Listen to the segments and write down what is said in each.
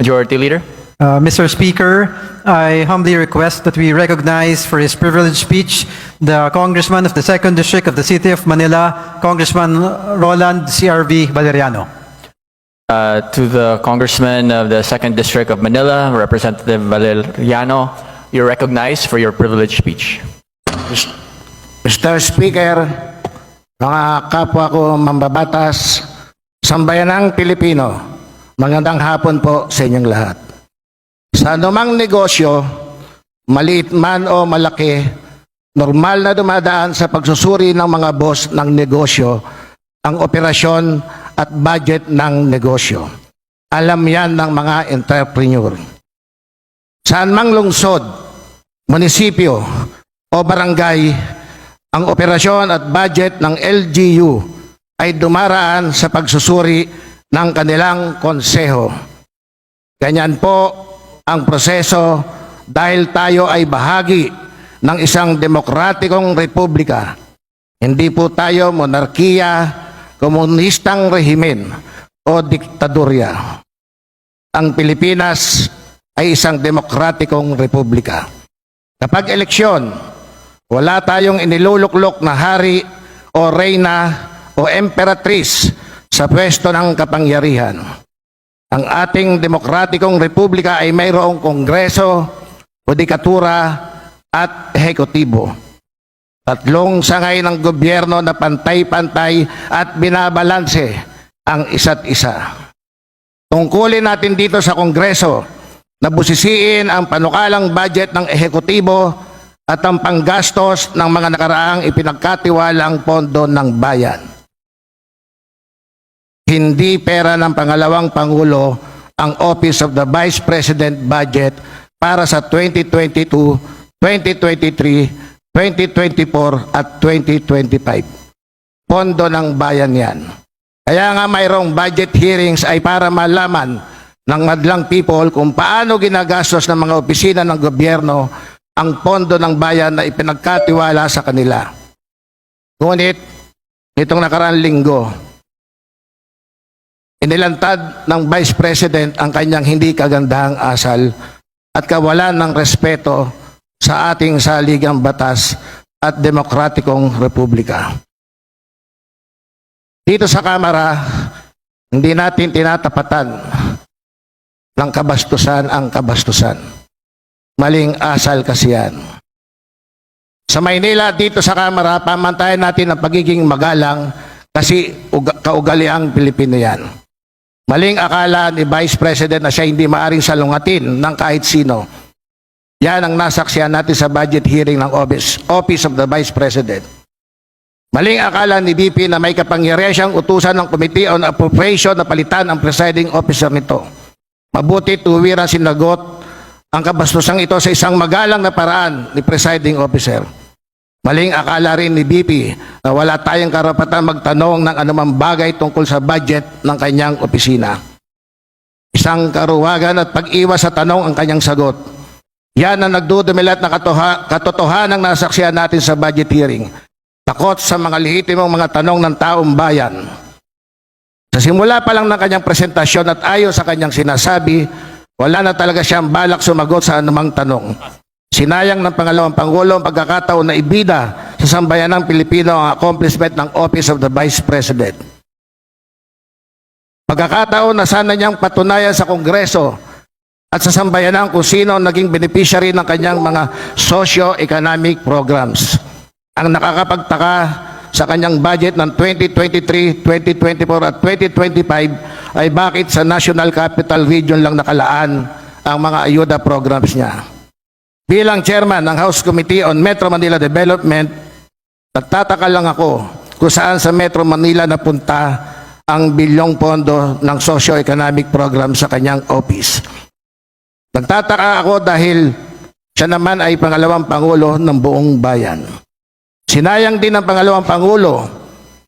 Majority Leader. Mr. Speaker, I humbly request that we recognize for his privileged speech the Congressman of the 2nd District of the City of Manila, Congressman Roland CRV Valeriano. To the Congressman of the 2nd District of Manila, Representative Valeriano, you're recognized for your privileged speech. Mr. Speaker, mga kapwa ko mambabatas, sambayanang Pilipino, magandang hapon po sa inyong lahat. Sa anumang negosyo, maliit man o malaki, normal na dumadaan sa pagsusuri ng mga boss ng negosyo ang operasyon at budget ng negosyo. Alam yan ng mga entrepreneur. Saan mang lungsod, munisipyo o barangay, ang operasyon at budget ng LGU ay dumaraan sa pagsusuri ng kanilang konseho. Ganyan po ang proseso dahil tayo ay bahagi ng isang demokratikong republika. Hindi po tayo monarkiya, komunistang rehimen o diktadorya. Ang Pilipinas ay isang demokratikong republika. Kapag eleksyon, wala tayong iniluluklok na hari o reyna o emperatriz sa pwesto ng kapangyarihan. Ang ating demokratikong republika ay mayroong kongreso, judikatura at ehekutibo. Tatlong sangay ng gobyerno na pantay-pantay at binabalanse ang isa't isa. Tungkulin natin dito sa kongreso na busisiin ang panukalang budget ng ehekutibo at ang panggastos ng mga nakaraang ipinagkatiwalang pondo ng bayan. Hindi pera ng pangalawang Pangulo ang Office of the Vice President budget para sa 2022, 2023, 2024 at 2025. Pondo ng bayan yan. Kaya nga mayroong budget hearings ay para malaman ng madlang people kung paano ginagastos ng mga opisina ng gobyerno ang pondo ng bayan na ipinagkatiwala sa kanila. Ngunit, nitong nakaraang linggo, inilantad ng Vice President ang kanyang hindi kagandahang asal at kawalan ng respeto sa ating saligang batas at demokratikong republika. Dito sa Kamara, hindi natin tinatapatan ng kabastusan ang kabastusan. Maling asal kasi yan. Sa Maynila, dito sa Kamara, pamantayan natin ang pagiging magalang kasi kaugaliang Pilipino yan. Maling akala ni Vice President na siya hindi maaring salungatin ng kahit sino. Yan ang nasaksihan natin sa budget hearing ng Office of the Vice President. Maling akala ni VP na may kapangyarihan siyang utusan ng Committee on Appropriation na palitan ang presiding officer nito. Mabuti tuwiran sinagot ang kabastusang ito sa isang magalang na paraan ni presiding officer. Maling akala rin ni BP na wala tayong karapatan magtanong ng anumang bagay tungkol sa budget ng kanyang opisina. Isang karuwagan at pag-iwas sa tanong ang kanyang sagot. Yan ang nagdudumilat na katotohanan ng nasaksihan natin sa budget hearing. Takot sa mga lehitimong mga tanong ng taong bayan. Sa simula pa lang ng kanyang presentasyon at ayon sa kanyang sinasabi, wala na talaga siyang balak sumagot sa anumang tanong. Sinayang ng pangalawang Pangulo ang pagkakataon na ibida sa sambayanang Pilipino ang accomplishment ng Office of the Vice President. Pagkakataon na sana niyang patunayan sa Kongreso at sa sambayanan kung sino ang naging beneficiary ng kanyang mga socio-economic programs. Ang nakakapagtaka sa kanyang budget ng 2023, 2024 at 2025 ay bakit sa National Capital Region lang nakalaan ang mga ayuda programs niya. Bilang chairman ng House Committee on Metro Manila Development, nagtataka lang ako kung saan sa Metro Manila napunta ang bilyong pondo ng socio-economic program sa kanyang office. Nagtataka ako dahil siya naman ay pangalawang Pangulo ng buong bayan. Sinayang din ng pangalawang Pangulo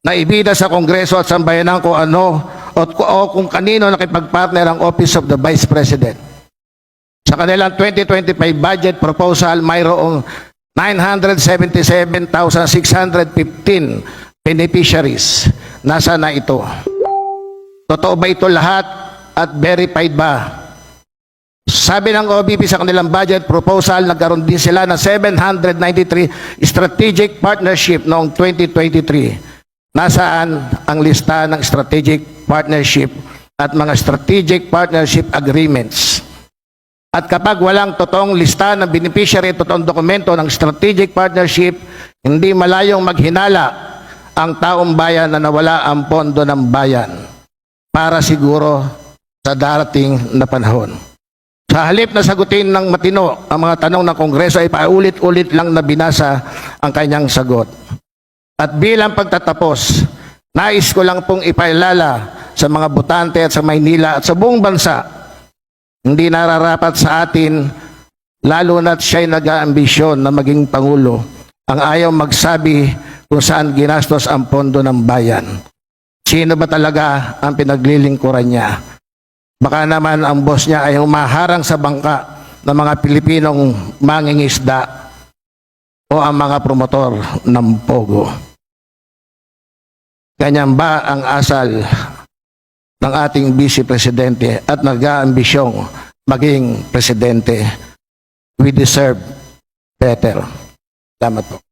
na ibida sa Kongreso at sambayanan kung ano o kung kanino nakipagpartner ang Office of the Vice President. Sa kanilang 2025 budget proposal, mayroong 977,615 beneficiaries. Nasa na ito? Totoo ba ito lahat at verified ba? sabi ng OBP sa kanilang budget proposal, nagkaroon din sila ng 793 strategic partnership noong 2023. Nasaan ang lista ng strategic partnership at mga strategic partnership agreements? At kapag walang totoong lista ng beneficiary, totoong dokumento ng strategic partnership, hindi malayong maghinala ang taong bayan na nawala ang pondo ng bayan para siguro sa darating na panahon. Sa halip na sagutin ng matino ang mga tanong ng Kongreso, ay paulit-ulit lang na binasa ang kanyang sagot. At bilang pagtatapos, nais ko lang pong ipaalala sa mga botante at sa Maynila at sa buong bansa, hindi nararapat sa atin, lalo na't siya'y nag-aambisyon na maging Pangulo, ang ayaw magsabi kung saan ginastos ang pondo ng bayan. Sino ba talaga ang pinaglilingkuran niya? Baka naman ang boss niya ay humaharang sa bangka ng mga Pilipinong mangingisda o ang mga promotor ng Pogo. Ganyan ba ang asal ng ating Vice Presidente at nag-aambisyong maging Presidente? We deserve better. Salamat po.